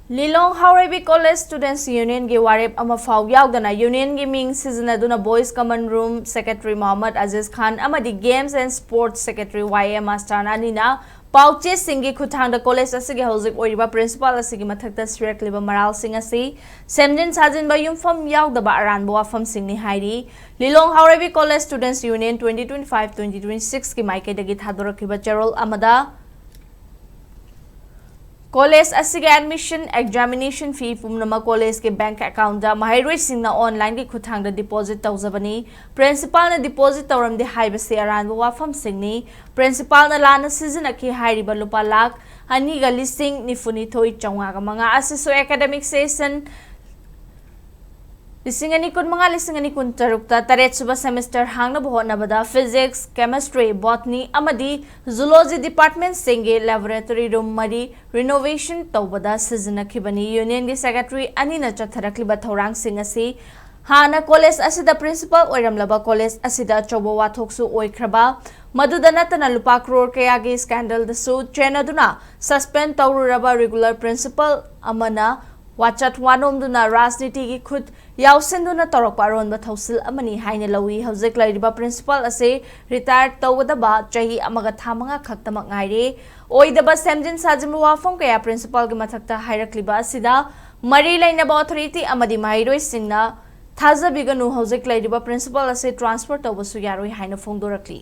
Lilong Haurebi College Students Union gi warep ama faw yaudana union gi ming sizinaduna Boys Common Room Secretary Mohammad Aziz Khan amadi Games and Sports Secretary YM Astana nina pauche singi khutang da college asigi hozik oiba principal asigi Mathakta Sirakliba Maralsing asi Semjin Sajinba Yumpham Yaodaba Aranba Wapham Singni hairi Lilong Haurebi College Students Union 2025-2026 ki maike dagi thadurakiba charol amada College asige admission examination fee pumnama college ke bank account da mahairoi singna online ke khuthang da deposit tawjabani principal na deposit tawram de haibase Aranba Wapham Singni principal na lana season aki hairiba lupa lakh ani ga listing nifuni thoi chawnga ga manga asiso academic session Singni kun mga Singni kun tarukta taret suba semester hangna bohonabada physics chemistry botany amadi zoology department singe laboratory room mari renovation tawbada sizinakibani union gi secretary anina chatharakliba thorang singasi hana college asida principal oiramlaba college asida chobo wathoksu oikraba madudana natana lupa crore kaya gi scandal da su chenaduna suspend tawruraba regular principal amana Wachat wanom duna Rajniti ki khud yausenduna torokpa aronba thausil amani haina lawi hauzik lairiba principal ase retire tawdaba chahi amaga thamanga khaktamak ngaire oidaba Semjin Sajinba Wapham kaya principal gi Mathakta Sirakliba asida mari lainaba authority amadi mairoi singna thazabiganu hauzik lairiba principal ase transfer tawbasu yaroi haina phongdorakli